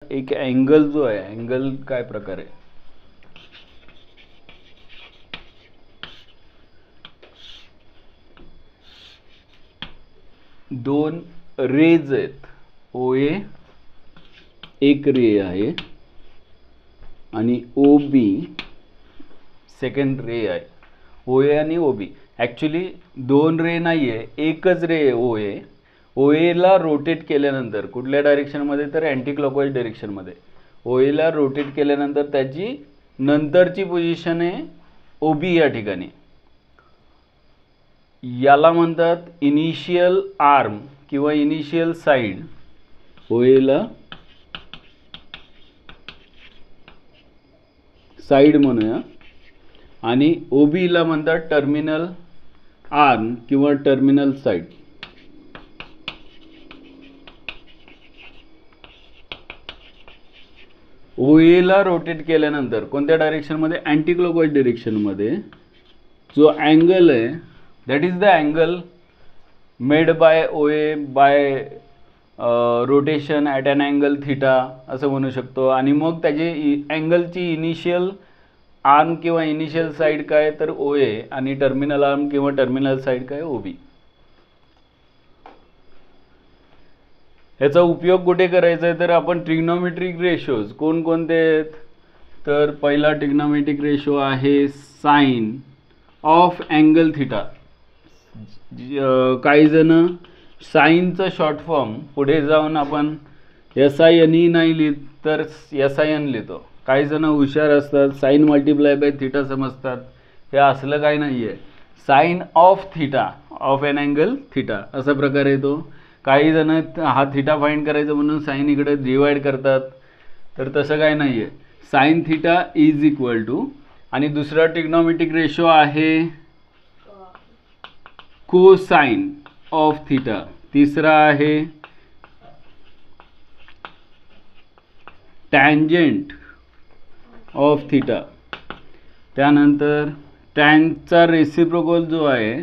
एक अँगल जो आहे, अँगल काय प्रकार आहे, दोन रेज आहेत, OA एक रे आहे आणि OB सेकंड रे आहे. OA आणि OB ॲक्च्युली दोन रे नाही आहे, एकच रे आहे OA. OA ला रोटेट केल्यानंतर कुठल्या डायरेक्शनमध्ये, तर अँटी क्लॉकवाईज डायरेक्शनमध्ये. OA ला रोटेट केल्यानंतर त्याची नंतरची पोझिशन आहे OB या ठिकाणी. याला म्हणतात इनिशियल आर्म किंवा इनिशियल साइड. OA ला साइड म्हणूया आणि OB ला म्हणतात टर्मिनल आर्म किंवा टर्मिनल साइड. OA ला रोटेट केल्यानंतर कोणत्या डायरेक्शनमध्ये, अँटी क्लॉकवाईज डायरेक्शनमध्ये, जो अँगल आहे that is the angle made by OA by rotation at an angle theta असं म्हणू शकतो. आणि मग त्याची अँगलची इनिशियल आर्म किंवा इनिशियल साइड काय, तर OA आणि टर्मिनल आर्म किंवा टर्मिनल साइड काय, OB. ह्याचा उपयोग कुठे करायचा आहे, तर आपण ट्रिग्नोमेट्रिक रेशोज कोणकोणते आहेत, तर पहिला ट्रिग्नोमेट्रिक रेशो आहे साइन ऑफ अँगल थिटा. काही जण साइनचं शॉर्ट फॉर्म पुढे जाऊन आपण SINE नाही लिहित तर SIN लिहितो. काही जण हुशार असतात, साइन मल्टिप्लाय बाय थिटा समजतात. हे असलं काही नाही आहे. Sine of theta of an angle theta असा प्रकार येतो. काही जण हा थिटा फाइंड करायचं म्हणून साइन इकडे डिवाइड करतात, तर तसं काही नाही आहे. Sine theta is equal to, आणि दुसरा ट्रिग्नोमेट्रिक रेशो आहे कोसाइन ऑफ थिटा. तिसरा आहे टँजेंट ऑफ थिटा. त्यानंतर टॅनचा रेसिप्रोकल जो आहे,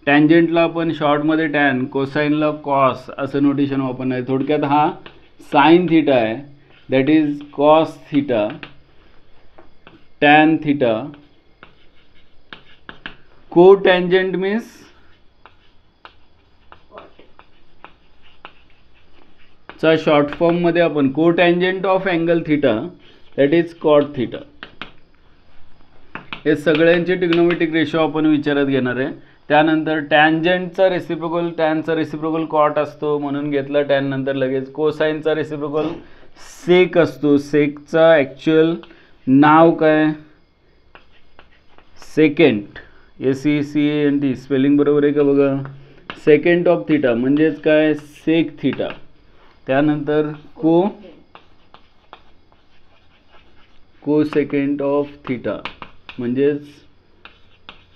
टँजेंटला आपण शॉर्टमध्ये टॅन, कोसाइनला कॉस असं नोटेशन वापरणार आहे. थोडक्यात हा साइन थिटा आहे, that is cos theta, tan theta. Cotangent means चा शॉर्ट फॉर्म मध्ये आपण cotangent of angle theta that is cot theta. हे सगळ्यांचे ट्रिग्नोमेट्रिक रेशो आपण विचारात घेणार आहे. त्यानंतर टँजेंटचा रेसिप्रोकल, टॅनचा रेसिप्रोकल कॉट असतो म्हणून घेतला टॅन. नंतर लगेच कोसाइनचा रेसिप्रोकल सेक असतो. सेकचा ॲक्च्युअल नाव काय, सेकंट, SECANT. स्पेलिंग बरोबर आहे का बघा. सेकंट ऑफ थिटा म्हणजेच काय, सेक थिटा. त्यानंतर को सेकंट ऑफ थिटा म्हणजेच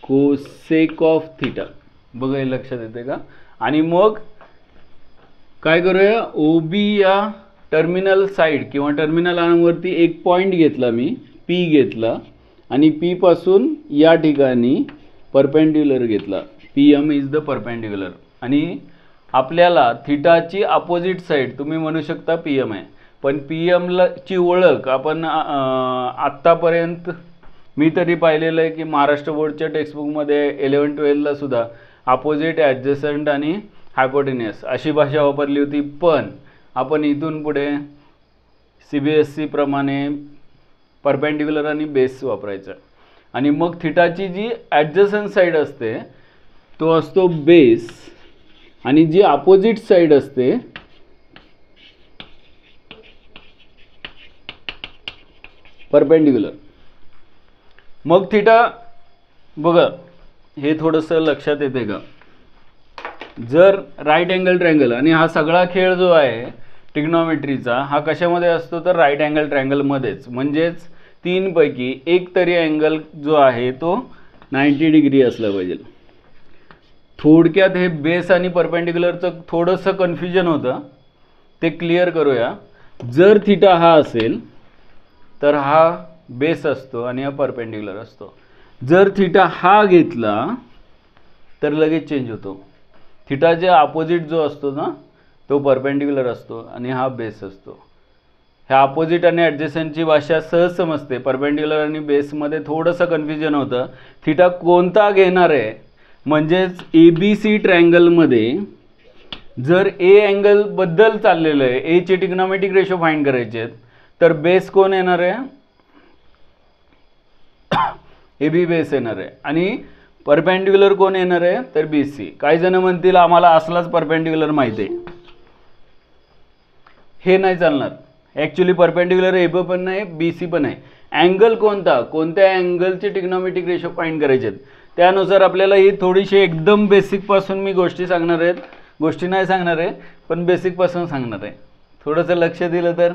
कोसेक ऑफ थिटा. बघा हे लक्षात येते का. आणि मग काय करूया, OB या टर्मिनल साइड किंवा टर्मिनल आर्मवरती एक पॉईंट घेतला मी, P घेतला, आणि P पासून या ठिकाणी परपेंडिक्युलर घेतला. PM is the perpendicular. आणि आपल्याला थिटाची अपोजिट साइड तुम्ही म्हणू शकता PM आहे, पण PM ची ओळख आपण आत्तापर्यंत मी तरी पाहिलेलं आहे की महाराष्ट्र बोर्डच्या टेक्स्टबुकमध्ये 11-12ला सुद्धा अपोजिट, ॲडजसंट आणि हायपोटेनियस अशी भाषा वापरली होती. पण आपण इथून पुढे CBSE प्रमाणे परपेंडिक्युलर आणि बेस वापरायचा. आणि मग थिटाची जी ॲडजसंट साइड असते तो असतो बेस, आणि जी अपोजिट साइड असते परपेंडिक्युलर. मग थिटा बघा, हे थोडंसं लक्षात येते का, जर राईट अँगल ट्रायंगल, आणि हा सगळा खेळ जो आहे ट्रिग्नोमेट्रीचा हा कशामध्ये असतो, तर राईट अँगल ट्रायंगलमध्येच. म्हणजेच 3 पैकी एक तरी अँगल जो आहे तो 90 डिग्री असला पाहिजे. थोडक्यात हे बेस आणि परपेंडिक्युलरचं थोडंसं कन्फ्युजन होतं, ते क्लिअर करूया. जर थिटा हा असेल तर हा बेस असतो आणि हा परपेंडिक्युलर असतो. जर थिटा हा घेतला तर लगेच चेंज होतो. थिटाच्या अपोजिट जो असतो ना तो परपेंडिक्युलर असतो आणि हा बेस असतो. ह्या अपोजिट आणि ॲडजसंटची भाषा सहज समजते. परपेंडिक्युलर आणि बेसमध्ये थोडंसं कन्फ्युजन होतं. थिटा कोणता घेणार आहे, म्हणजेच ABC ट्रायंगलमध्ये जर ए अँगलबद्दल चाललेलं आहे, एचे ट्रिग्नोमेट्रिक रेशो फाइंड करायचे आहेत, तर बेस कोण येणार आहे, AB बेस येणार आहे. आणि परपेंडिक्युलर कोण येणार आहे, तर BC. काही जण म्हणतील आम्हाला असलाच परपेंडिक्युलर माहिती आहे. हे नाही चालणार. ॲक्च्युली परपेंडिक्युलर AB पण नाही, BC पण आहे. अँगल कोणता, कोणत्या अँगलचे ट्रिग्नोमेट्रिक रेशो फाइंड करायचे आहेत, त्यानुसार आपल्याला ही थोडीशी एकदम बेसिकपासून मी गोष्टी सांगणार आहेत. गोष्टी नाही सांगणार आहे, पण बेसिकपासून सांगणार आहे. थोडंसं लक्ष दिलं तर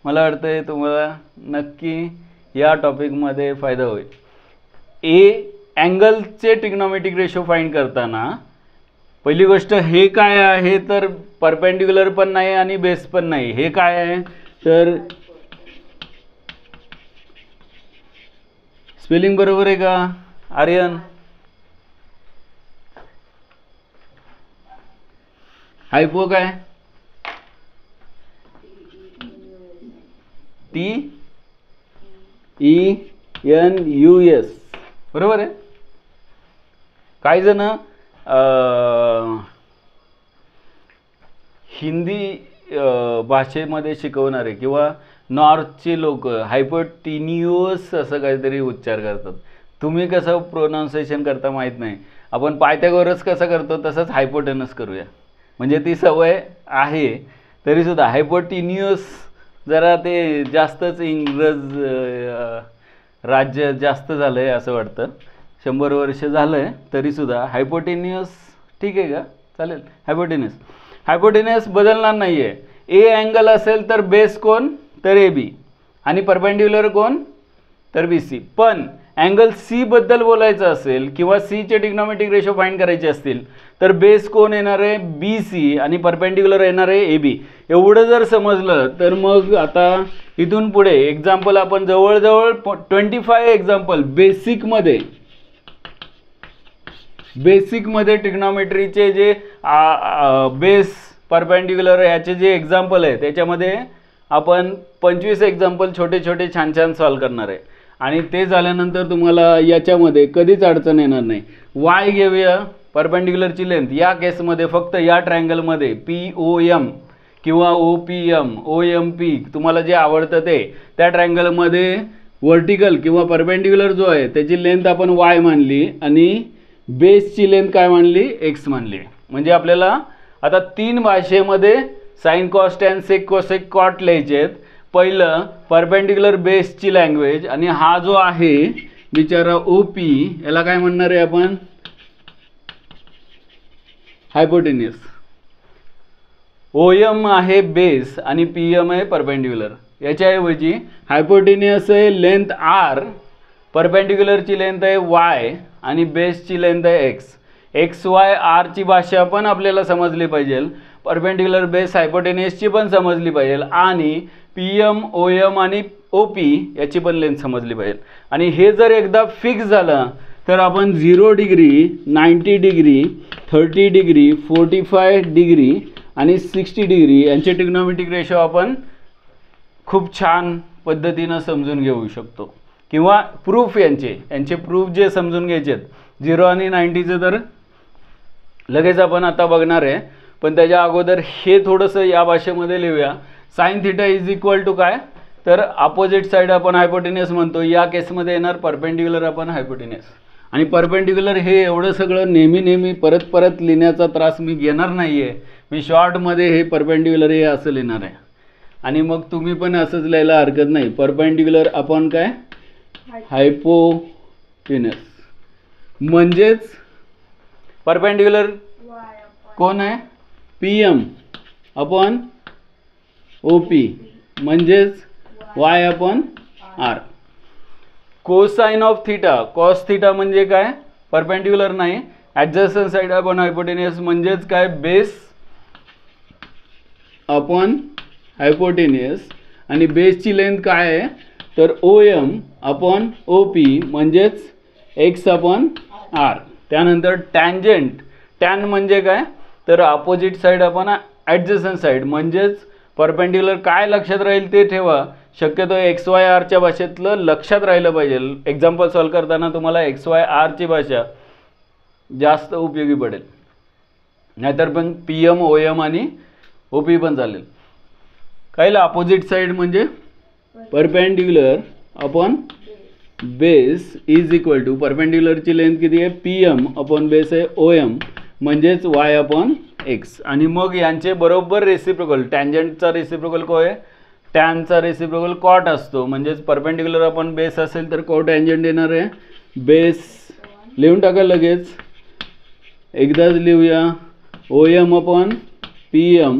मला वाटतं आहे तुम्हाला नक्की या टॉपिकमध्ये फायदा होईल. अँगलचे ट्रिग्नोमेट्रिक रेशो फाइंड करताना पहिली गोष्ट हे काय आहे, तर परपेंडिक्युलर पण नाही आणि बेस पण नाही. हे काय आहे, तर स्पेलिंग बरोबर आहे का आर्यन? हायपो काय, TENUS बरोबर आहे. काही जण हिंदी भाषेमध्ये शिकवणारे किंवा नॉर्थची लोक हायपोटेन्युअस असं काहीतरी उच्चार करतात. तुम्ही कसं प्रोनाऊन्सिएशन करता माहीत नाही. आपण पायथागोरस कसं करतो तसंच हायपोटेनस करूया. म्हणजे ती सवय आहे तरीसुद्धा हायपोटेन्युअस जरा ते जास्तच इंग्रज राज्य जास्त झालं आहे असं वाटतं. 100 वर्ष झालं आहे तरीसुद्धा हायपोटेन्युअस ठीक आहे का, चालेल. हायपोटेन्युअस बदलणार नाही आहे. ए अँगल असेल तर बेस कोण, तर AB आणि परपेंडिक्युलर कोण, तर BC. पण अँगल C बद्दल बोलायचं असेल किंवा Cचे ट्रिग्नोमेट्रिक रेशो फाइंड करायचे असतील तर बेस कोण येणार आहे, BC आणि परपेंडिक्युलर येणार आहे AB. एवढं जर समजलं तर मग आता इथून पुढे एक्झाम्पल आपण जवळजवळ 25 एक्झाम्पल बेसिकमध्ये ट्रिग्नोमेट्रीचे जे बेस परपेंडिक्युलर याचे जे एक्झाम्पल आहे त्याच्यामध्ये आपण 25 एक्झाम्पल छोटे छोटे छान छान सॉल्व करणार आहे. आणि ते झाल्यानंतर तुम्हाला याच्यामध्ये कधीच अडचण येणार नाही. वाय घेऊया, परपेंडिक्युलरची लेंथ. या केसमध्ये फक्त या ट्रायंगलमध्ये POM किंवा OPM OMP तुम्हाला जे आवडतं ते, त्या ट्रायंगलमध्ये वर्टिकल किंवा परपेंडिक्युलर जो आहे त्याची लेंथ आपण Y मानली आणि बेसची लेंथ काय मानली, X मानली. म्हणजे आपल्याला आता 3 भाषेमध्ये sine cos tan sec cosec cot लिहायचे आहेत. पहिलं परपेंडिक्युलर बेसची लँग्वेज आणि हा जो आहे बिचारा OP याला काय म्हणणार आहे आपण, हायपोटेन्युअस. OM आहे बेस आणि PM आहे परपेंडिक्युलर. याच्याऐवजी हायपोटेन्युअस आहे लेंथ R, परपेंडिक्युलरची लेंथ आहे Y आणि बेसची लेंथ आहे X. XY R ची भाषा पण आपल्याला समजली पाहिजे, परपेंडिक्युलर बेस हायपोटेन्युअसची पण समजली पाहिजे आणि PM OM आणि OP याची पण लेंथ समजली पाहिजे. आणि हे जर एकदा फिक्स झालं तर आपण 0 डिग्री, 90 डिग्री, 30 डिग्री, 45 डिग्री आणि 60 डिग्री यांचे ट्रिग्नोमेट्रिक रेशो आपण खूप छान पद्धतीनं समजून घेऊ शकतो. किंवा प्रूफ यांचे प्रूफ जे समजून घ्यायचे आहेत 0 आणि 90चे तर लगेच आपण आता बघणार आहे. पण त्याच्या अगोदर हे थोडंसं या भाषेमध्ये लिहूया. Sine theta is equal to काय, तर अपोजिट साईड आपण हायपोटेन्युअस म्हणतो. या केसमध्ये येणार परपेंडिक्युलर आपण हायपोटेन्युअस. आणि परपेंडिक्युलर हे एवढं सगळं नेहमी परत परत लिहिण्याचा त्रास मी घेणार नाही आहे. मी शॉर्टमध्ये हे परपेंडिक्युलर हे असं लिहिणार आहे. आणि मग तुम्ही पण असंच लिहायला हरकत नाही. परपेंडिक्युलर आपण काय, हायपोटेन्युअस. म्हणजेच परपेंडिक्युलर कोण आहे, PM अपॉन OP म्हणजेच Y upon R. Cosine of theta, cos theta म्हणजे काय, परपेंडिक्युलर नाही, ॲडजस्टंट साइड अपॉन हायपोटेन्युअस म्हणजेच काय, बेस अपॉन हायपोटेन्युअस. आणि बेसची लेंथ काय आहे तर OM अपॉन OP म्हणजेच X अपॉन R. त्यानंतर टॅन्जंट, टॅन म्हणजे काय तर opposite side upon adjacent side म्हणजेच परपेंडिक्युलर काय लक्षात राहील ते ठेवा. शक्यतो XYRच्या भाषेतलं लक्षात राहिलं पाहिजे. एक्झाम्पल सॉल्व करताना तुम्हाला XYRची भाषा जास्त उपयोगी पडेल. नाहीतर पण PM, OM आणि OP पण चालेल. काहीला अपोजिट साईड म्हणजे perpendicular upon base is equal to परपेंडिक्युलरची लेंथ किती आहे PM अपॉन बेस आहे OM म्हणजेच Y अपॉन X. आणि मग यांचे बरोबर रेसिप्रोकल, टँजंटचा रेसिप्रोकल काय आहे, टॅनचा रेसिप्रोकल कॉट असतो. म्हणजेच परपेंडिक्युलर अपॉन बेस असेल तर कॉट टँजंट येणार आहे. बेस लिहून टाका लगेच, एकदाच लिहूया. OM अपॉन PM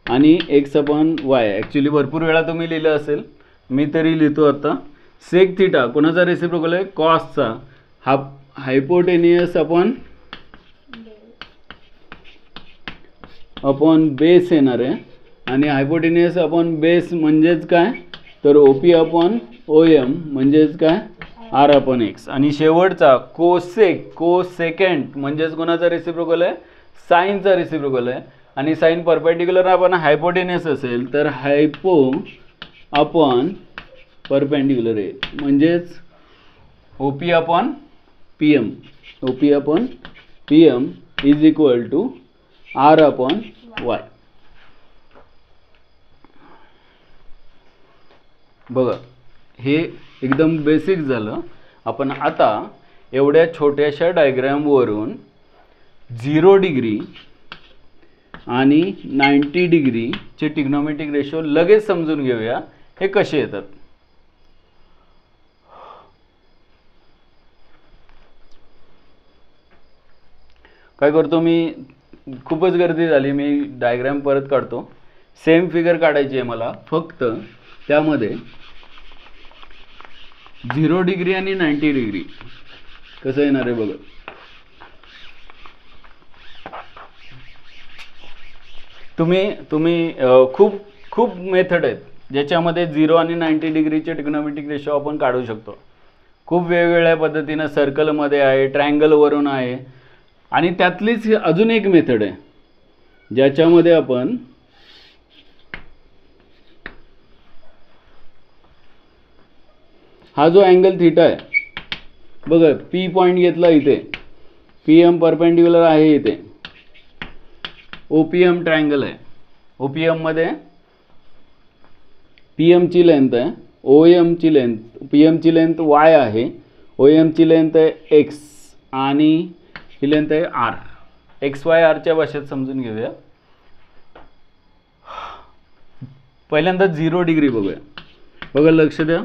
आणि X अपॉन Y. ॲक्च्युली भरपूर वेळा तुम्ही लिहिलं असेल, मी तरी लिहितो आता. सेक थिटा कोणाचा रेसिप्रोकल आहे, कॉसचा. हायपोटेनियस अपॉन बेस येणार आहे. आणि हायपोटेनियस अपॉन बेस म्हणजेच काय तर OP अपॉन OM म्हणजेच काय R अपॉन X. आणि शेवटचा कोसेकंट म्हणजेच कोणाचा रेसिप्रोकल आहे, साईनचा रेसिप्रोकल आहे. आणि साईन परपेंडिक्युलर आपण हायपोटेनियस असेल तर हायपो अपॉन परपेंडिक्युलर आहे म्हणजेच OP upon PM. OP upon PM is equal to R upon Y. बघा हे एकदम बेसिक झालं. आपण आता एवढ्या छोट्याशा डायग्रॅमवरून 0 डिग्री आणि 90 डिग्रीचे ट्रिग्नोमेट्रिक रेशो लगेच समजून घेऊया हे कसे येतात. काय करतो मी, खूपच गर्दी झाली, मी डायग्रॅम परत काढतो. सेम फिगर काढायची आहे मला, फक्त त्यामध्ये 0 डिग्री आणि 90 डिग्री कसं येणार आहे बघा. तुम्ही खूप मेथड आहेत ज्याच्यामध्ये 0 आणि 90 डिग्रीचे ट्रिग्नोमेट्रिक रेशो आपण काढू शकतो. खूप वेगवेगळ्या पद्धतीनं सर्कलमध्ये आहे, ट्रायंगलवरून आहे. आणि त्यातलीच अजून एक मेथड आहे ज्याच्यामध्ये आपण हा जो अँगल थीटा आहे बघा, P पॉईंट घेतला इथे, PM परपेंडिक्युलर आहे इथे, OPM ट्रायंगल आहे. OPM मध्ये PM ची लेंथ आहे, OM ची लेंथ, PM ची लेंथ Y आहे, OM ची लेंथ आहे X आणि ही लेंथ आहे R. XYRच्या भाषेत समजून घेऊया. पहिल्यांदा 0 डिग्री बघूया. बघा लक्ष द्या,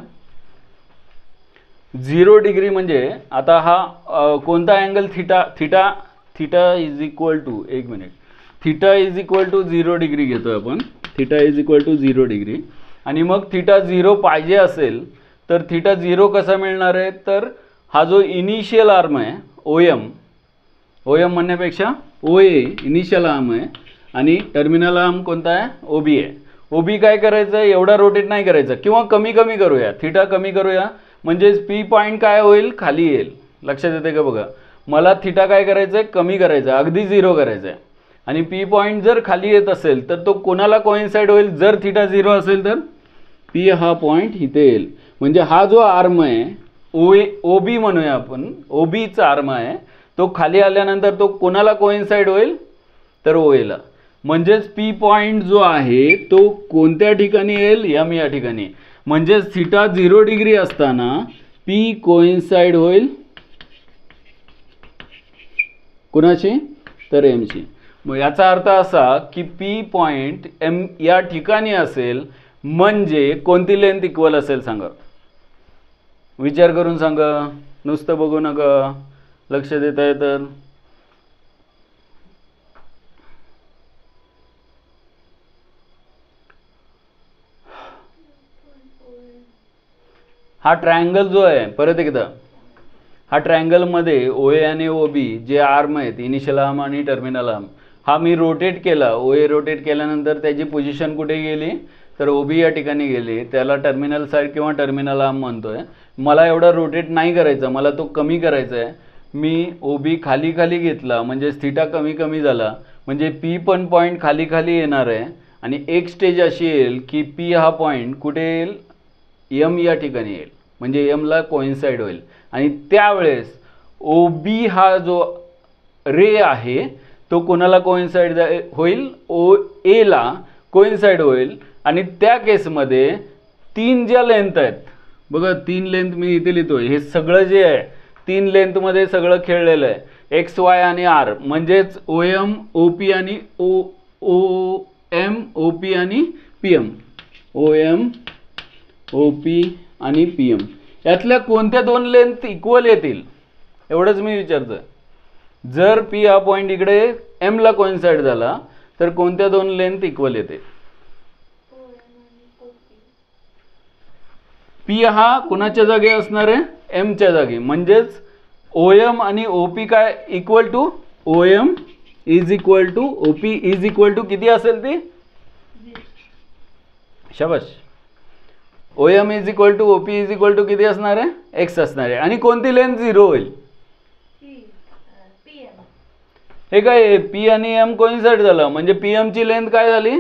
0 डिग्री म्हणजे आता हा कोणता angle theta is equal to, एक minute, theta is equal to 0 degree घेतोय आपण. Theta is equal to 0 degree. आणि मग थिटा 0 पाहिजे असेल तर थिटा 0 कसा मिळणार आहे, तर हा जो इनिशियल आर्म आहे OM म्हणण्यापेक्षा OA इनिशियल आर्म आहे आणि टर्मिनल आर्म कोणता आहे, OB आहे. OB काय करायचं आहे, एवढा रोटेट नाही करायचं, किंवा कमी करूया, थिटा कमी करूया म्हणजेच P पॉईंट काय होईल, खाली येईल. लक्षात येते का बघा, मला थिटा काय करायचं आहे, कमी करायचं आहे, अगदी 0 करायचं आहे. आणि P पॉईंट जर खाली येत असेल तर तो कोणाला कोइन्साइड होईल, जर थिटा 0 असेल तर P हा पॉईंट इथे येईल. म्हणजे हा जो आर्म आहे OB म्हणूया आपण, OBचा आर्म आहे, तो खाली आल्यानंतर तो कोणाला कोइन्साइड होईल तर OA ला. म्हणजेच P पॉईंट जो आहे तो कोणत्या ठिकाणी येईल, M या ठिकाणी. म्हणजेच थिटा 0 डिग्री असताना P कोइन्साइड होईल कुणाशी, तर M शी. मग याचा अर्थ असा की P पॉईंट M या ठिकाणी असेल म्हणजे कोणती लेंथ इक्वल असेल सांगा, विचार करून सांगा, नुसतं बघू नका, लक्ष देत आहे तर. हा ट्रायंगल जो आहे, परत एकदा, हा ट्रायंगलमध्ये OA आणि OB जे आर्म आहेत, इनिशियल आर्म आणि टर्मिनल आर्म, हा मी रोटेट केला. OA रोटेट केल्यानंतर त्याची पोझिशन कुठे गेली तर OB या ठिकाणी गेली. त्याला टर्मिनल साईड किंवा टर्मिनल आर्म म्हणतोय. मला एवढा रोटेट नाही करायचा, मला तो कमी करायचा आहे. मी OB खाली घेतला म्हणजे थिटा कमी झाला, म्हणजे P पण पॉईंट खाली येणार आहे आणि एक स्टेज अशी येईल की पी हा पॉईंट कुठे येईल, एम या ठिकाणी येईल, म्हणजे एमला कोइन्साइड होईल आणि त्यावेळेस ओ बी हा जो रे आहे तो कोणाला कोइन्साइड होईल, ओ एला कोइन्साइड होईल. आणि त्या केसमध्ये 3 ज्या लेंथ आहेत बघा, 3 लेंथ मी इथे लिहितोय, हे सगळं जे आहे 3 लेंथमध्ये सगळं खेळलेलं आहे, एक्स वाय आणि आर, म्हणजेच ओ एम ओ पी आणि ओ एम ओ पी आणि P M, O M O P आणि पी एम, यातल्या कोणत्या 2 लेंथ इक्वल येतील एवढंच मी विचारतोय. जर पी हा पॉईंट इकडे एमला कोइन्साइड झाला तर कोणत्या 2 लेंथ इक्वल येते. पी हा कुणाच्या जागी असणार आहे, एमच्या जागी, म्हणजेच ओ एम आणि ओ पी काय equal to, O M is equal to O P is equal to किती असेल ती, शाबाश, O M is equal to O P is equal to किती असणार आहे, एक्स असणार आहे. आणि कोणती लेंथ 0 होईल, हे काय पी आणि एम कोइन्साइड झालं म्हणजे पी एम ची लेंथ काय झाली,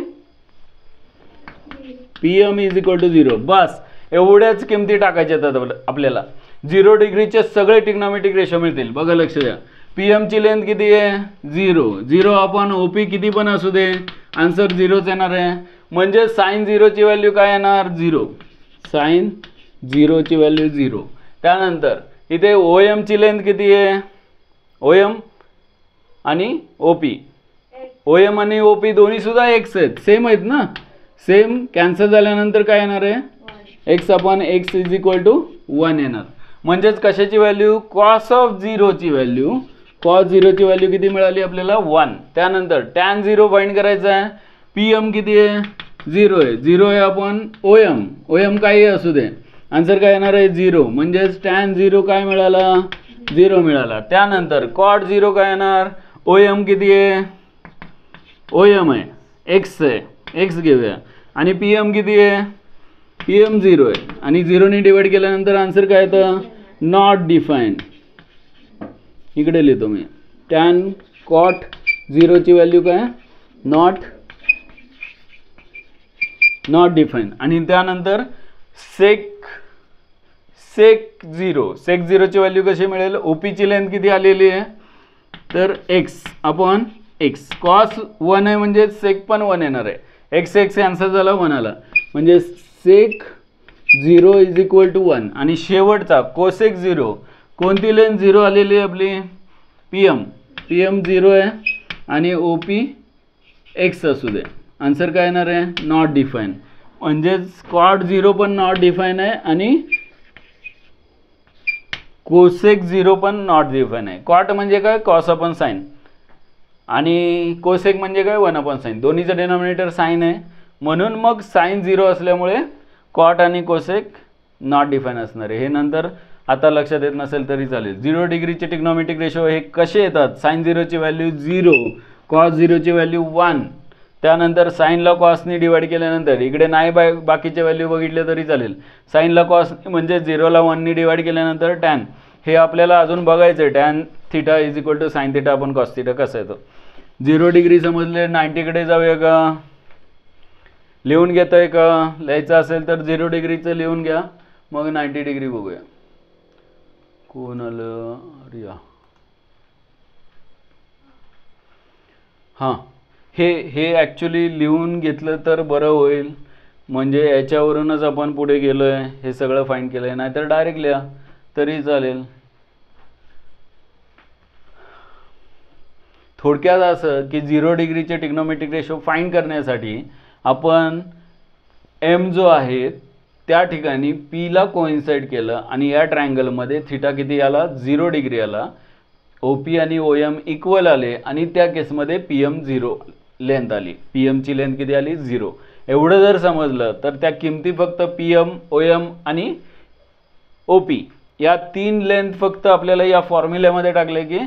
P M is equal to 0. बस एवढ्याच किमती टाकायच्या आहेत आपल्याला. 0 डिग्रीचे सगळे ट्रिग्नोमेट्रिक रेशो मिळतील. बघा लक्ष द्या, पी एम ची लेंथ किती आहे 0, 0 आपण ओ पी किती पण असू दे आन्सर 0च येणार आहे. म्हणजे साइन 0 ची व्हॅल्यू काय येणार 0, साइन 0 ची व्हॅल्यू 0. त्यानंतर इथे ओ एम ची लेंथ किती आहे, ओ एम आणि ओ पी, ओ एम आणि ओ पी दोन्ही सुद्धा एक्स आहेत, सेम आहेत ना, सेम कॅन्सल झाल्यानंतर काय येणार आहे X upon X is equal to 1 येणार. म्हणजेच कशाची व्हॅल्यू, कॉस ऑफ 0 ची व्हॅल्यू, कॉस 0 ची व्हॅल्यू किती मिळाली आपल्याला 1. त्यानंतर टॅन 0 फाइंड करायचा आहे, पी एम किती आहे 0 आहे, 0 आहे अपॉन ओ एम काही असू दे, आन्सर काय येणार आहे 0, म्हणजेच टॅन 0 काय मिळाला 0 मिळाला. त्यानंतर कॉट 0 काय येणार, ओ एम किती आहे, ओ एम आहे एक्स आहे, एक्स घेऊया, आणि पी एम किती आहे, पी एम 0 आहे, आणि 0 ने डिवाइड केल्यानंतर आन्सर काय येतं नॉट डिफाईन्ड. इकडे लिहितो मी, टॅन कॉट 0 ची व्हॅल्यू काय नॉट डिफाईन्ड. आणि त्यानंतर सेक 0 ची व्हॅल्यू कशी मिळेल, ओपी ची लेंथ किती आलेली आहे तर एक्स अपॉन एक्स, कॉस 1 आहे म्हणजे सेक पण 1 येणार आहे, एक्स एक्स आन्सर झाला 1 आला, म्हणजे सेक 0 इज इक्वल टू 1. आणि शेवटचा कोसेक 0, कोणती लेंथ 0 आलेली आहे आपली, पी एम 0 आहे आणि ओ पी एक्स असू दे, आन्सर काय येणार आहे नॉट डिफाईन. म्हणजेच कॉट 0 पण नॉट डिफाईन आहे आणि कोसेक 0 पण नॉट डिफाईन आहे. कॉट म्हणजे काय कॉस अपॉन साइन, आणि कोसेक म्हणजे काय 1 अपॉन साइन, दोन्हीचं डिनॉमिनेटर साइन आहे, म्हणून मग साइन 0 असल्यामुळे कॉट आणि कोसेक नॉट डिफाईन असणार आहे. हे नंतर आता लक्षात येत नसेल तरी चालेल. 0 डिग्रीचे ट्रिग्नोमेट्रिक रेशो हे कसे येतात, साइन 0 ची व्हॅल्यू 0, कॉस 0 ची व्हॅल्यू 1, त्यानंतर साइनला कॉसनी डिवाइड केल्यानंतर इकडे नाही बाकीचे व्हॅल्यू बघितले तरी चालेल, साइनला कॉस म्हणजे 0ला 1 नी डिवाइड केल्यानंतर टॅन, हे आपल्याला अजून बघायचं आहे, tan theta is equal to sine theta आपण कॉस थिटा कसं येतो. 0 डिग्री समजले, 90 कडे जाऊया का, लिहून घेतोय का, लिहायचं असेल तर 0 डिग्रीचं लिहून घ्या, मग 90 डिग्री बघूया. कोण आलं रिया, हां हे ॲक्च्युली लिहून घेतलं तर बरं होईल, म्हणजे याच्यावरूनच आपण पुढे गेलो आहे, हे सगळं फाईंड केलं आहे, नाहीतर डायरेक्ट लिहा तरी चालेल. थोडक्यात असं की 0 डिग्रीचे ट्रिग्नोमेट्रिक रेशो फाईंड करण्यासाठी आपण एम जो आहे त्या ठिकाणी पीला कोइन्साइड केलं आणि या ट्रायंगलमध्ये थिटा किती आला 0 डिग्री आला, ओ पी आणि ओ एम इक्वल आले, आणि त्या केसमध्ये पी एम 0 लेंथ आली, पी एमची लेंथ किती आली 0. एवढं जर समजलं तर त्या किमती फक्त पी एम ओ एम आणि ओ पी या 3 लेंथ फक्त आपल्याला या फॉर्म्युल्यामध्ये टाकले की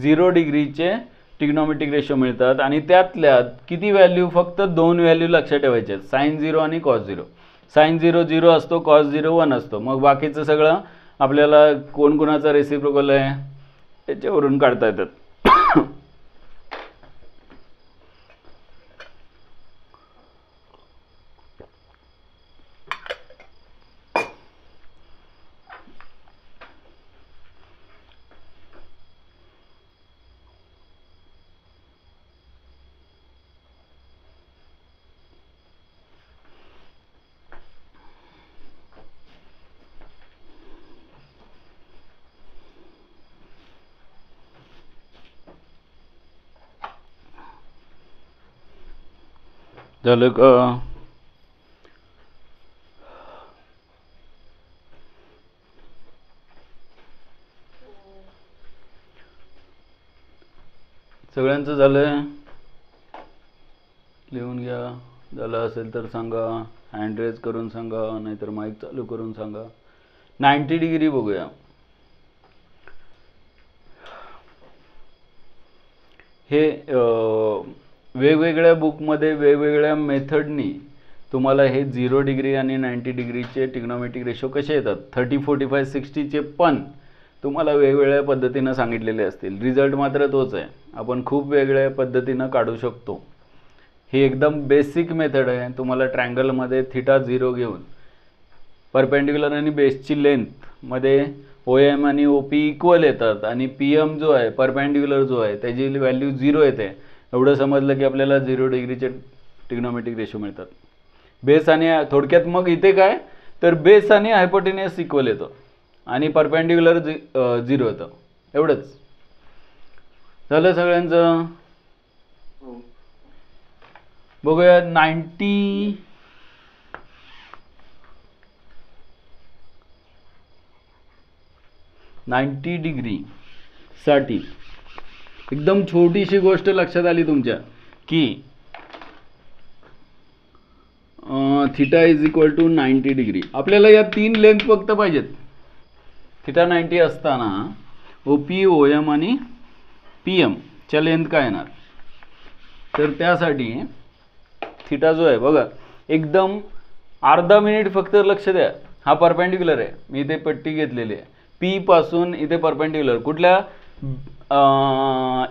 0 डिग्रीचे ट्रिग्नोमेट्रिक रेशो मिळतात. आणि त्यातल्या किती व्हॅल्यू, फक्त 2 व्हॅल्यू लक्षात ठेवायचे, साइन 0 आणि कॉस 0. साइन 0 0 असतो, कॉस 0 1 असतो, मग बाकीचं सगळं आपल्याला कोणकोणाचा रेसिप्रोकल आहे त्याच्यावरून काढता येतात. झालं का? सगळ्यांचं झालंय? लिहून घ्या. झालं असेल तर सांगा, हँड रेज करून सांगा, नाहीतर माईक चालू करून सांगा. 90 डिग्री बघूया. हे वेगवेगळ्या बुकमध्ये वेगवेगळ्या मेथडनी तुम्हाला हे 0 डिग्री आणि 90 डिग्रीचे ट्रिग्नोमेट्रिक रेशो कसे येतात, 30, 45, 60चे पण तुम्हाला वेगवेगळ्या पद्धतीनं सांगितलेले असतील. रिझल्ट मात्र तोच आहे. आपण खूप वेगळ्या पद्धतीनं काढू शकतो. ही एकदम बेसिक मेथड आहे. तुम्हाला ट्रायंगलमध्ये θ0 घेऊन परपेंडिक्युलर आणि बेसची लेंथमध्ये OM आणि OP इक्वल येतात आणि PM जो आहे परपेंडिक्युलर जो आहे त्याची व्हॅल्यू 0 येते. एवढं समजलं की आपल्याला 0 डिग्रीचे ट्रिग्नोमेट्रिक रेशो मिळतात. बेस आणि थोडक्यात मग इथे काय तर बेस आणि हायपोटेनियस इक्वल येतो आणि परपेंडिक्युलर 0 येतं. एवढंच झालं सगळ्यांचं. बघूया 90 डिग्री साठी एकदम छोटीशी गोष्ट लक्षात आली तुमच्या की θ = 90 डिग्री. आपल्याला या 3 लेंथ फक्त पाहिजेत. θ 90 असताना OP, OM आणि PM च्या लेंथ काय येणार, तर त्यासाठी θ जो आहे बघा एकदम अर्धा मिनिट फक्त लक्ष द्या. हा परपेंडिक्युलर आहे. मी इथे पट्टी घेतलेली आहे. P पासून इथे परपेंडिक्युलर कुठल्या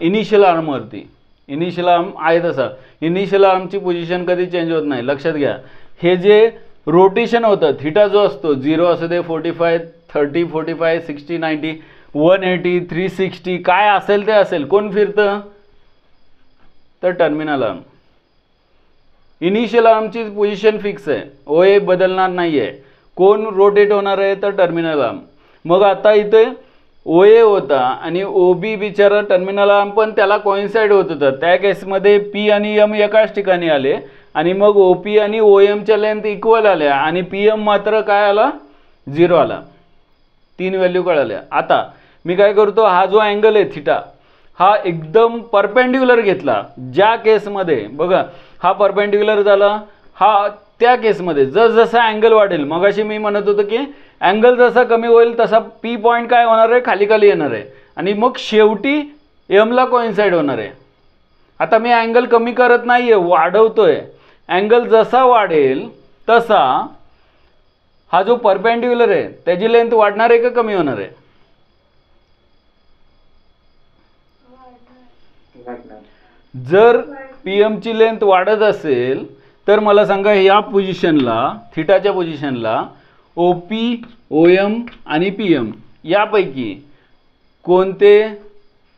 इनिशियल आर्मवरती. इनिशियल आर्म आहे तसा. इनिशियल आर्मची पोझिशन कधी चेंज होत नाही. लक्षात घ्या. हे जे रोटेशन होतं θ जो असतो 0 असू दे, 45, 30, 45, 60, 90, 180, 360 काय असेल ते असेल. कोण फिरतं तर टर्मिनल आर्म. इनिशियल आर्मची पोझिशन फिक्स आहे. OA बदलणार नाही आहे. कोण रोटेट होणार आहे तर टर्मिनल आर्म. मग आता इथे OA होता आणि OB बिचारा टर्मिनल आर्म पण त्याला कोइन्साइड होत होतं. त्या केसमध्ये P आणि M एकाच ठिकाणी आले आणि मग OP आणि OMच्या लेंथ इक्वल आल्या आणि PM मात्र काय आला 0 आला. 3 व्हॅल्यू कळाल्या. आता मी काय करतो, हा जो अँगल आहे θ हा एकदम परपेंडिक्युलर घेतला. ज्या केसमध्ये बघा हा परपेंडिक्युलर झाला, हा त्या केसमध्ये जसजसा अँगल वाढेल, मगाशी मी म्हणत होतो की अँगल जसा कमी होईल तसा P पॉईंट काय होणार आहे खाली खाली येणार आहे आणि मग शेवटी M ला कोइन्साइड होणार आहे. आता मी अँगल कमी करत नाहीये, वाढवतोय. अँगल जसा वाढेल तसा हा जो परपेंडिक्युलर आहे त्याची लेंथ वाढणार आहे का कमी होणार आहे. जर PM ची लेंथ वाढत असेल तर मला सांगा या पोझिशनला θच्या पोझिशनला OP, OM आणि PM यापैकी कोणते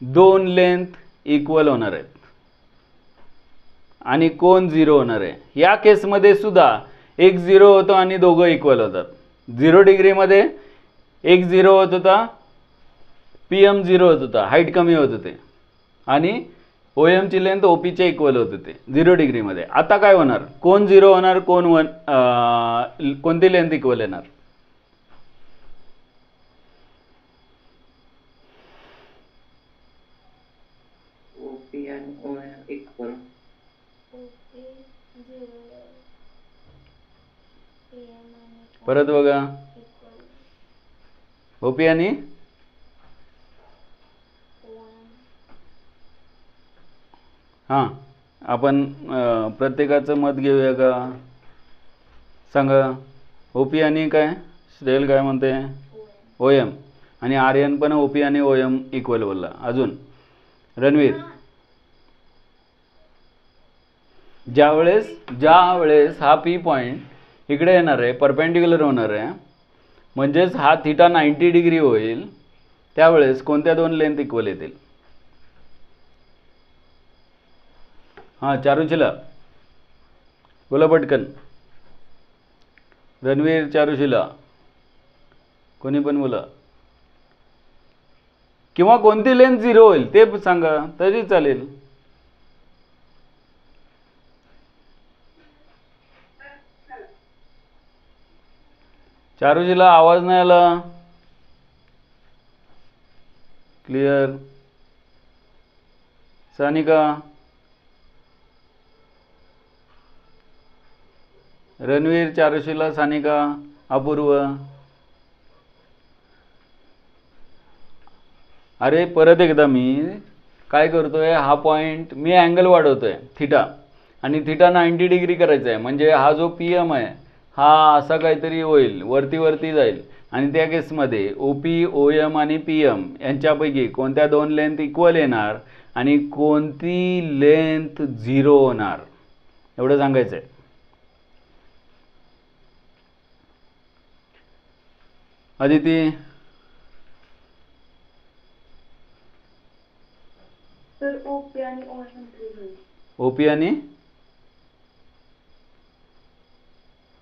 2 लेंथ इक्वल होणार आहेत आणि कोण 0 होणार आहे. या केसमध्ये सुद्धा एक 0 होतो आणि दोघं इक्वल होतात. 0 डिग्रीमध्ये एक 0 होत होता, PM 0 होत होता, हाईट कमी होत होते आणि OM ची लेंथ OP च्या इक्वल होत होते 0 डिग्रीमध्ये. आता काय होणार, कोण 0 होणार, कोण कोणती लेंथ इक्वल येणार. OP आणि OM इक्वल. परत बघा OP आणि हां आपण प्रत्येकाचं मत घेऊया का सांगा. OP आणि काय श्रेयल काय म्हणते OM आणि आर्यन पण OP आणि OM इक्वल बोलला. अजून रणवीर ज्यावेळेस हा P पॉईंट इकडे येणार आहे परपेंडिक्युलर होणार आहे म्हणजेच हा θ 90 डिग्री होईल त्यावेळेस कोणत्या 2 लेंथ इक्वल येतील. हां चारुशिला बोला पटकन. रणवीर, चारुशिला कोणी पण बोला. किंवा कोणती लेंथ 0 होईल ते सांगा तरी चालेल. चारुशीला आवाज नाही आला. क्लिअर. सानिका, रणवीर, चारुशीला, सानिका, अपूर्व. अरे परत एकदा मी काय करतोय, हा पॉइंट मी अँगल वाढवतोय थिटा, आणि थिटा 90 डिग्री करायचा आहे. म्हणजे हा जो पी एम आहे हा असा काहीतरी होईल, वरती जाईल. आणि त्या केसमध्ये ओ पी, ओ एम आणि पी एम यांच्यापैकी कोणत्या दोन लेंथ इक्वल येणार आणि कोणती लेंथ 0 होणार, एवढं सांगायचं आहे. अदिती, तर ओपी आणि ओएम होईल. ओपी आणि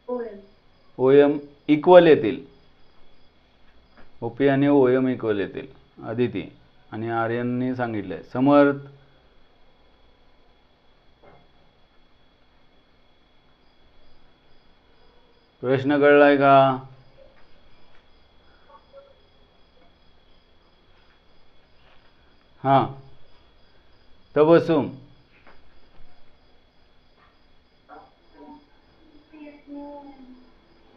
ओएम ओएम इक्वल येतील. ओपी आणि ओएम इक्वल येतील. अदिती आणि आर्यनने सांगितलंय. समर्थ, प्रश्न कळलाय का? हां, तबसुम,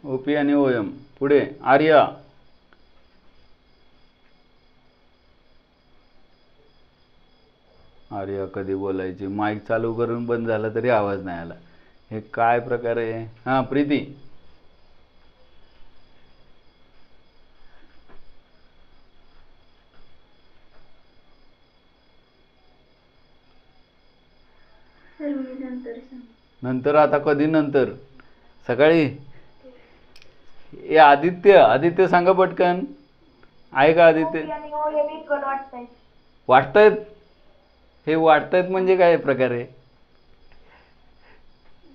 ओपी आणि ओएम. पुढे आर्या, आर्या कधी बोलायची, माईक चालू करून बंद झाला तरी आवाज नाही आला. हे काय प्रकार आहे? हां, प्रीती, सर मी नंतर सांग. नंतर? आता कधी नंतर? सकाळी? ए आदित्य सांगा पटकन. आहे का आदित्य? ओपी आणि ओएम इक्वल वाटतंय. वाटतायत? हे वाटतायत म्हणजे काय प्रकार आहे?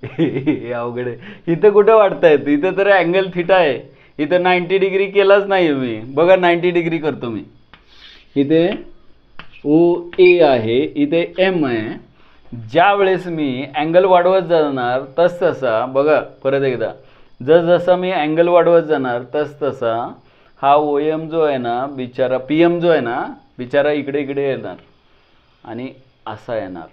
हे अवघड आहे. इथं कुठं वाटतायत? इथं तर अँगल थिटा आहे. इथं 90 डिग्री केलाच नाही मी. बघा 90 डिग्री करतो मी. इथे ओ ए आहे, इथे एम आहे. ज्या वेळेस मी अँगल वाढवत जाणार तसा बघा परत एकदा, जसं मी अँगल वाढवत जाणार तसा हा ओ एम जो आहे ना बिचारा, पी एम जो आहे ना बिचारा इकडे येणार आणि असा येणार.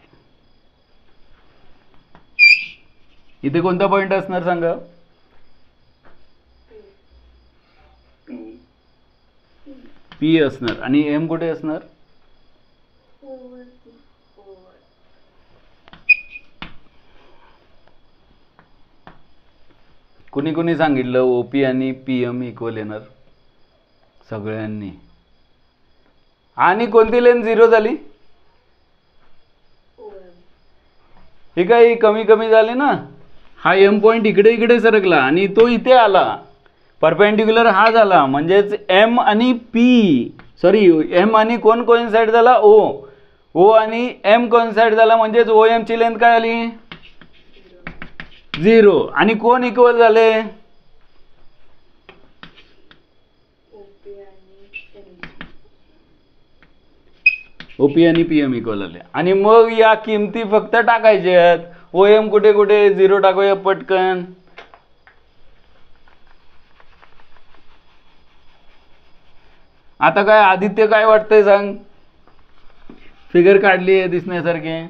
इथे कोणता पॉइंट असणार सांगा? पी असणार. आणि एम कुठे असणार? कुणी सांगितलं ओपी आणि पी एम इक्वल येणार? सगळ्यांनी. आणि कोणती लेंथ 0 झाली? ही काही कमी झाली ना. हा एम पॉइंट इकडे सरकला आणि तो इथे आला, परपेंडिक्युलर हा झाला. म्हणजेच एम आणि पी, सॉरी एम आणि कोण कोइन्साइड झाला? ओ आणि एम कोइन्साइड झाला. म्हणजेच ओ एम ची लेंथ काय आली? 0. आणि कोण इक्वल झाले? ओपी आणि पी एम इक्वल आले. आणि मग या किमती फक्त टाकायच्यात. ओ एम कुठे 0 टाकूया पटकन. आता काय आदित्य काय वाटतंय सांग? फिगर काढली आहे दिसण्यासारखे.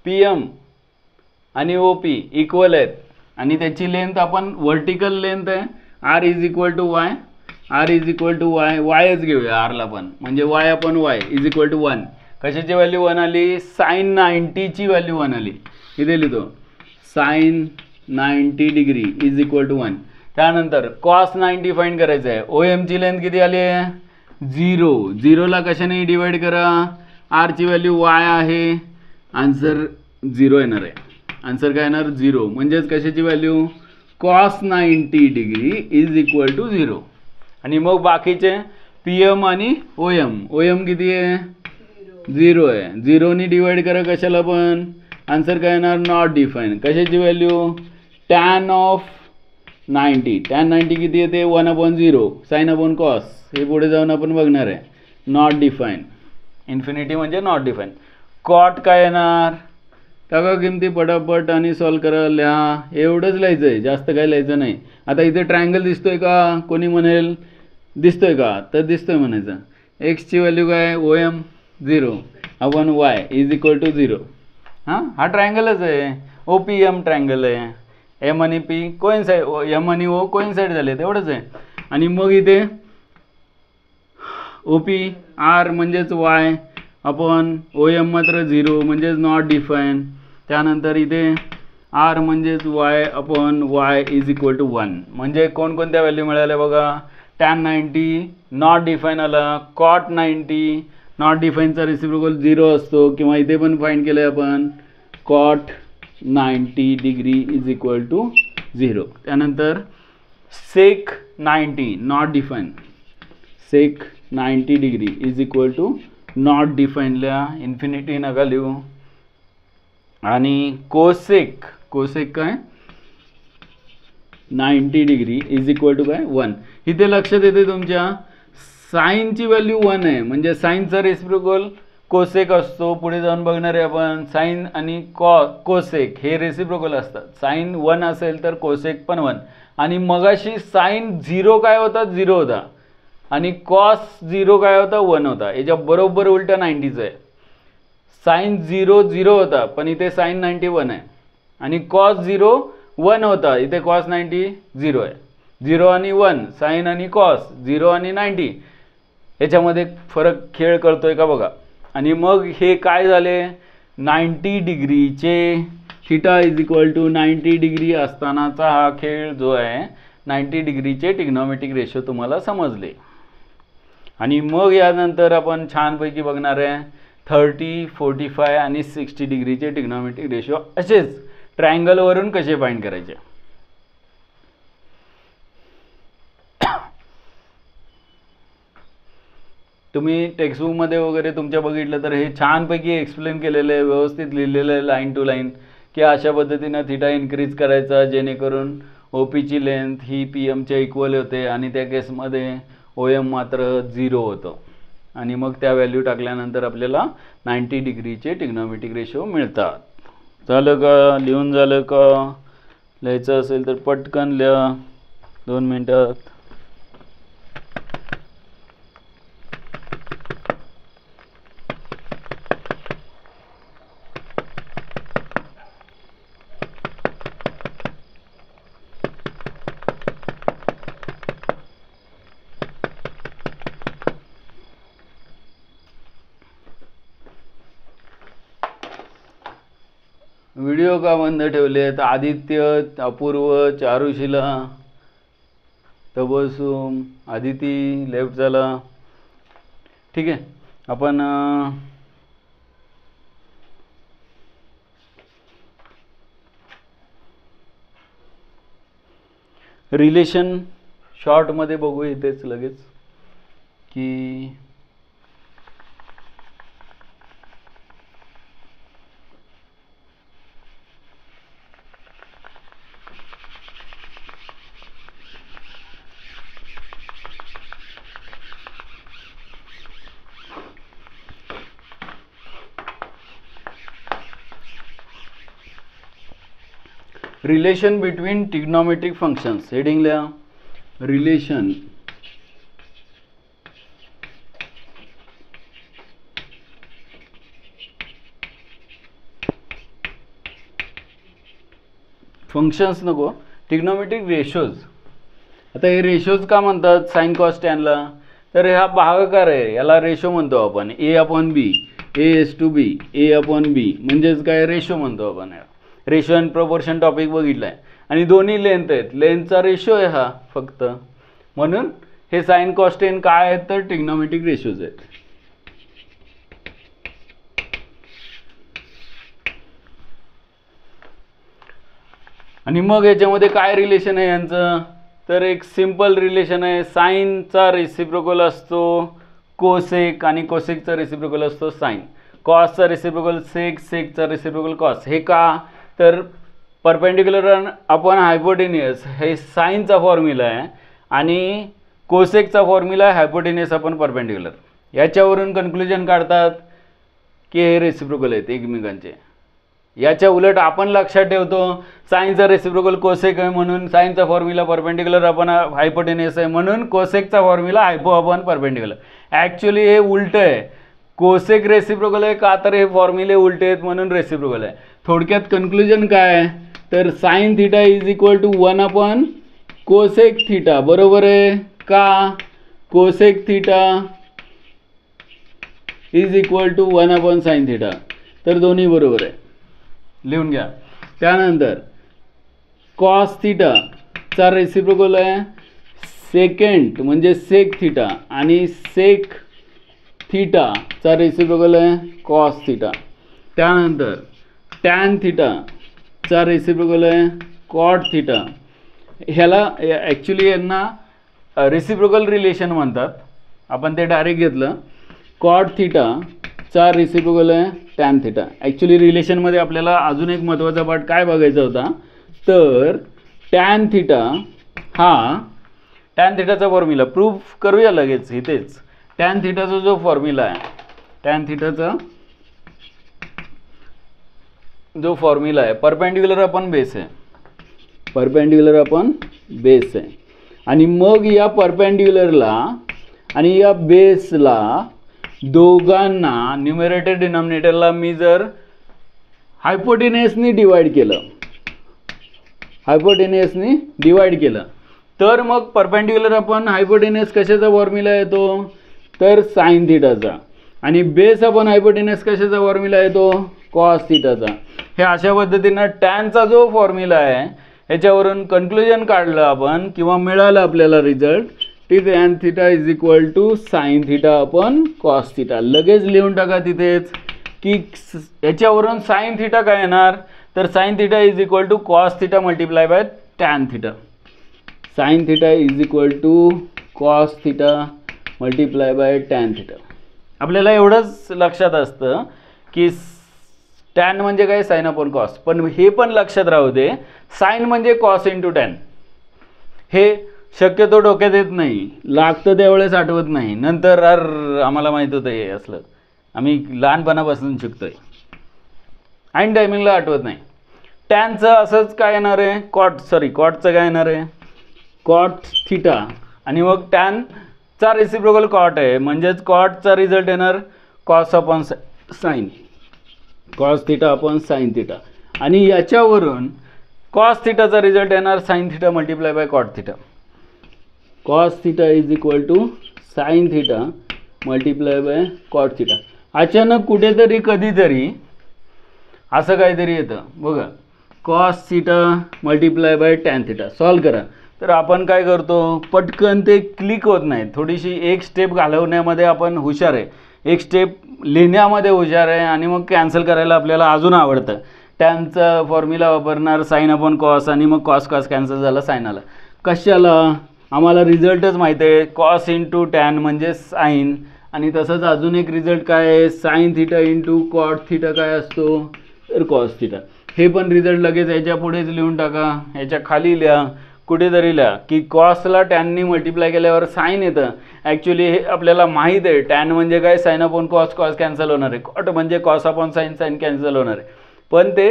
पी एम आणि ओ पी इक्वल आहेत आणि त्याची लेंथ आपण व्हर्टिकल लेंथ आहे R is equal to Y. R is equal to Y, वायच घेऊया आरला पण, म्हणजे वाय आपण वाय इज इक्वल टू 1. कशाची व्हॅल्यू 1 आली? साइन 90 ची व्हॅल्यू 1 आली. इथे लिहितो sine 90 degree is equal to 1. त्यानंतर कॉस 90 फाइंड करायचं आहे. ओ एम ची लेंथ किती आली आहे? 0. ला कशाने डिवाइड करा? आर ची व्हॅल्यू वाय आहे. आन्सर 0 येणार आहे. आन्सर काय येणार? 0. म्हणजेच कशाची value? Cos 90 degree is equal to 0. आणि मग बाकीचे पी एम आणि ओ एम किती आहे? 0 आहे. 0 नी डिवाइड करा कशाला पण. आन्सर काय येणार? Not define. कशाची व्हॅल्यू? Tan of 90. टॅन 90 किती येते? 1/0 साइन अपॉन कॉस. हे पुढे जाऊन आपण बघणार आहे. Not define. इन्फिनिटी म्हणजे नॉट डिफाईन. कॉट काय येणार? टाका किमती पटापट आणि सॉल्व करा, लिहा. एवढंच लिहायचं आहे, जास्त काही लिहायचं नाही. आता इथे ट्रायंगल दिसतोय का? कोणी म्हणेल दिसतोय का? तर दिसतोय म्हणायचं. एक्सची व्हॅल्यू काय? OM 0 upon Y is equal to 0. हा ट्रायंगलच आहे, OPM ट्रायंगल आहे. M आणि P कोइन्साइड, M आणि O कोइन्साइड झाले, तेवढंच आहे. आणि मग इथे OP R म्हणजेच Y अपॉन OM मात्र 0 म्हणजेच नॉट डिफाईन. त्यानंतर इथे R म्हणजेच Y upon Y is equal to 1. म्हणजे कोणकोणत्या व्हॅल्यू मिळाल्या बघा. tan 90 नॉट डिफाईन आला, cot 90 नॉट डिफाईनचा रेसिप्रोकल 0 असतो, किंवा इथे पण फाइंड केलं आपण cot 90 degree is equal to 0. त्यानंतर sec 90 not define, sec 90 degree is equal to not डिफाईनला इन्फिनिटी नका लिहू. आणि कोसेक काय 90 डिग्री इज इक्वल टू काय 1. इथे लक्षात येते तुमच्या साईनची व्हॅल्यू 1 आहे, म्हणजे साईनचा रेसिप्रोकल कोसेक असतो. पुढे जाऊन बघणार आहे आपण. साईन आणि कोसेक हे रेसिप्रोकल असतात. साईन 1 असेल तर कोसेक पण 1. आणि मगाशी साईन 0 काय होता? 0 होता. आणि कॉस 0 काय होता? 1 होता. याच्या बरोबर उलटा 90चं आहे. साईन 0 0 होता, पण इथे साईन 90 1 आहे. आणि कॉस 0 1 होता, इथे कॉस 90 0 आहे. 0 आणि 1, साईन आणि कॉस, 0 आणि 90 याच्यामध्ये फरक खेळ कळतोय का बघा. आणि मग हे काय झाले? 90 डिग्रीचे theta is equal to 90 degree असतानाचा हा खेळ जो आहे, 90 डिग्रीचे ट्रिग्नोमेट्रिक रेशो तुम्हाला समजले. आणि मग यानंतर आपण छानपैकी बघणार आहे 30, 45 आणि 60 डिग्रीचे ट्रिग्नोमेट्रिक रेशो असेच ट्रायंगलवरून कसे फाइंड करायचे. तुम्ही टेक्स्टबुकमध्ये वगैरे तुमच्या बघितलं तर हे छानपैकी एक्सप्लेन केलेलं आहे, व्यवस्थित लिहिलेलं आहे लाईन टू लाईन, की अशा पद्धतीनं थिटा इन्क्रीज करायचा जेणेकरून OPची लेंथ ही PM इक्वल होते. आणि त्या केसमध्ये OM मात्र 0 होतं. आणि मग त्या व्हॅल्यू टाकल्यानंतर आपल्याला 90 डिग्रीचे ट्रिग्नोमेट्रिक रेशो मिळतात. झालं का? लिहून झालं का? लिहायचं असेल तर पटकन लिहा 2 मिनटात. व्हिडिओ का बंद ठेवलेत? आदित्य, अपूर्व, चारुशिला, तबसुम, आदिती लेफ्ट झाला. ठीक आहे, आपण रिलेशन शॉर्टमध्ये बघू इथेच लगेच की relation between trigonometric functions. Heading लिहा, रिलेशन फंक्शन्स नको, ट्रिग्नोमेट्रिक रेशोज. आता हे रेशोज का म्हणतात साइन कॉस टॅनला? तर हा भागाकार आहे, याला रेशो म्हणतो आपण. A/B, A:B, A/B म्हणजेच काय? रेशो म्हणतो आपण. रेशो अँड प्रपोर्शन टॉपिक बघितला आहे. आणि दोन्ही लेंथ आहेत, लेंथचा रेशो आहे हा फक्त. म्हणून हे साइन कॉस टॅन काय आहेत? तर ट्रिग्नोमेट्रिक रेशोज आहेत. आणि मग याच्यामध्ये काय रिलेशन आहे यांचं? तर एक सिंपल रिलेशन आहे. साईनचा रेसिप्रोकल असतो कोसेक आणि कोसेकचा रेसिप्रोकल असतो साईन. कॉसचा रेसिप्रोकल सेक, सेकचा रेसिप्रोकल कॉस. हे का? तर परपेंडिक्युलर अपॉन हायपोटेनियस हे साईनचा फॉर्म्युला आहे आणि कोसेकचा फॉर्म्युला आहे हायपोटेनियस अपॉन परपेंडिक्युलर. याच्यावरून कन्क्लुजन काढतात की हे रेसिप्रोकल आहेत एकमेकांचे. याच्या उलट आपण लक्षात ठेवतो साईनचा रेसिप्रोकल कोसेक आहे म्हणून साईनचा फॉर्म्युला परपेंडिक्युलर आपण हायपोटेन्युअस आहे म्हणून कोसेकचा फॉर्म्युला हायपो आपण परपेंडिक्युलर. ॲक्च्युली हे उलटं आहे. कोसेक रेसिप्रोकल आहे का तर हे फॉर्म्युले उलटे आहेत म्हणून रेसिप्रोकल आहे. थोडक्यात कन्क्लुजन काय आहे तर sine theta is equal to 1 cosec theta. बरोबर आहे का? Cosec theta is equal to 1 sine theta. तर दोन्ही बरोबर आहे, लिहून घ्या. त्यानंतर कॉस थिटा चा रेसिप्रोकल आहे सेकंड म्हणजे सेक थिटा आणि सेक थिटा चा रेसिप्रोकल आहे कॉस थिटा. त्यानंतर टॅन थिटा चा रेसिप्रोकल आहे कॉट थिटा. ह्याला ॲक्च्युली यांना रेसिप्रोकल रिलेशन म्हणतात, आपण ते डायरेक्ट घेतलं. कॉट थिटा चा रेसिप्रोकल आहे टॅन थिटा. ॲक्च्युली रिलेशनमध्ये आपल्याला अजून एक महत्त्वाचा पार्ट काय बघायचा होता तर टॅन थिटा हा टॅन थिटाचा फॉर्म्युला प्रूफ करूया लगेच इथेच. टॅन थिटाचा जो फॉर्म्युला आहे टॅन थिटाचा जो फॉर्म्युला आहे परपेंडिक्युलर अपॉन बेस आहे. परपेंडिक्युलर अपॉन बेस आहे आणि मग या परपेंडिक्युलरला आणि या बेसला दोघांना न्यूमरेटर डिनॉमिनेटरला मी जर हायपोटेन्युअसनी डिवाइड केलं तर मग परपेंडिक्युलर अपॉन हायपोटेन्युअस कशाचा फॉर्म्युला येतो तर साइन थिटाचा आणि बेस अपॉन हायपोटेन्युअस कशाचा फॉर्म्युला येतो कॉस थिटाचा. हे अशा पद्धतीनं टॅनचा जो फॉर्म्युला आहे ह्याच्यावरून कन्क्लुजन काढलं आपण किंवा मिळालं आपल्याला result T tan theta is equal to sine theta upon cos theta. लगेच लिहून टाका तिथेच की ह्याच्यावरून साइन थिटा काय येणार तर sine theta is equal to cos theta multiply by tan theta. Sine theta is equal to cos theta multiply by tan theta. आपल्याला एवढंच लक्षात असतं की टॅन म्हणजे काय साइन अपॉन कॉस, पण हे पण लक्षात राहू दे साइन म्हणजे कॉस इंटू टॅन. हे शक्यतो डोक्यात येत नाही, लागतं त्यावेळेस आठवत नाही, नंतर आम्हाला माहीत होतं हे असलं, आम्ही लहानपणापासून शिकतोय, ऐन टायमिंगला आठवत नाही. टॅनचं असंच काय येणार आहे कॉटचं काय येणार आहे कॉट थिटा आणि मग टॅनचा रेसिप्रोकल कॉट आहे म्हणजेच कॉटचा रिझल्ट येणार cos upon sine, cos theta upon sine theta आणि याच्यावरून कॉस थिटाचा रिझल्ट येणार sine theta multiply by cot theta. Cos theta is equal to sine theta multiply by cot theta. अचानक कुठेतरी कधीतरी असं काहीतरी येतं बघा, cos theta multiply by tan theta. Solve करा तर आपण काय करतो पटकन ते क्लिक होत नाही. थोडीशी एक स्टेप घालवण्यामध्ये आपण हुशार आहे, एक स्टेप लिहिण्यामध्ये हुशार आहे आणि मग कॅन्सल करायला आपल्याला अजून आवडतं. टॅनचा फॉर्म्युला वापरणार साइन अपॉन कॉस आणि मग कॉस कॅन्सल झाला साइन आला. कशाला आम्हाला रिझल्टच माहिती आहे कॉस इंटू टॅन म्हणजे साइन आणि तसंच अजून एक रिझल्ट काय आहे sine theta into cot theta काय असतो तर कॉस थिटा. हे पण रिझल्ट लगेच याच्या पुढेच लिहून टाका, ह्याच्या खाली लिहा, कुठेतरी लिहा की कॉसला टॅननी मल्टिप्लाय केल्यावर साइन येतं. ॲक्च्युली हे आपल्याला माहीत आहे टॅन म्हणजे काय sine upon cos, cos cancel होणार आहे, कॉट म्हणजे cos upon sine, sine cancel होणार आहे. पण ते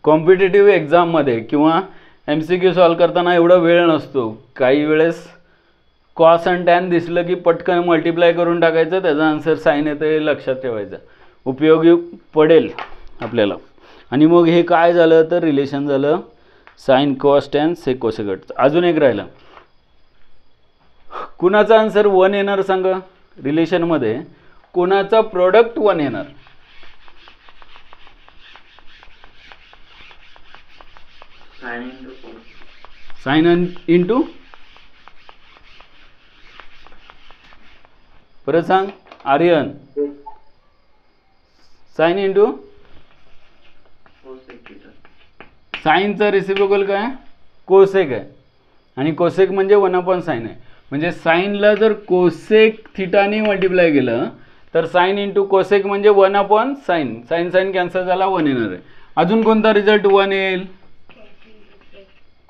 कॉम्पिटेटिव्ह एक्झाममध्ये किंवा MCQ सॉल्व करताना एवढा वेळ नसतो. काही वेळेस कॉस आणि टॅन दिसलं की पटकन मल्टिप्लाय करून टाकायचं, त्याचा आन्सर साइन येतं हे लक्षात ठेवायचं, उपयोगी पडेल आपल्याला. आणि मग हे काय झालं तर रिलेशन झालं साइन कॉस टॅन सेक कोसेकट. अजून एक राहिलं, कुणाचा आन्सर 1 येणार सांगा रिलेशनमध्ये, कोणाचा प्रोडक्ट 1 येणार साइन इंटू परत सांग आर्यन, साइन इंटू साइनचा रेसिप्रोकल काय कोसेक आहे आणि कोसेक म्हणजे 1 अपॉन साइन आहे. म्हणजे साइनला जर कोसेक थिटाने मल्टिप्लाय केलं तर साइन इंटू कोसेक म्हणजे 1 upon sine, sine sine cancel झाला 1 येणार आहे. अजून कोणता रिझल्ट 1 येईल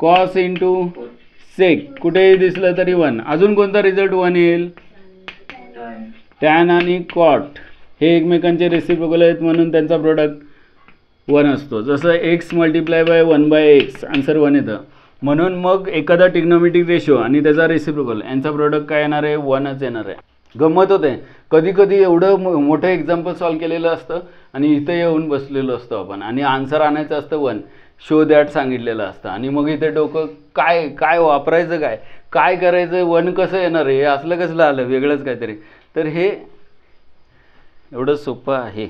कॉस इंटू सेक, कुठेही दिसलं तरी 1. अजून कोणता रिझल्ट 1 येईल टॅन आणि कॉट, हे एकमेकांचे रेसिप्रोकल आहेत म्हणून त्यांचा प्रोडक्ट 1 असतो. जसं x multiply by 1/x answer 1 येतं. म्हणून मग एखादा ट्रिग्नोमेट्रिक रेशो आणि त्याचा रेसिप्रोकल यांचा प्रोडक्ट काय येणार आहे? 1च येणार आहे. गंमत होते, कधी कधी एवढं मोठं एक्झाम्पल सॉल्व केलेलं असतं आणि इथं येऊन बसलेलो असतो आपण आणि आन्सर आणायचं असतं 1, शो दॅट सांगितलेलं असतं आणि मग इथे डोकं काय काय वापरायचं, काय करायचं, 1 कसं येणार आहे, हे असलं कसलं आलं वेगळंच काहीतरी. तर हे एवढं सोपं आहे.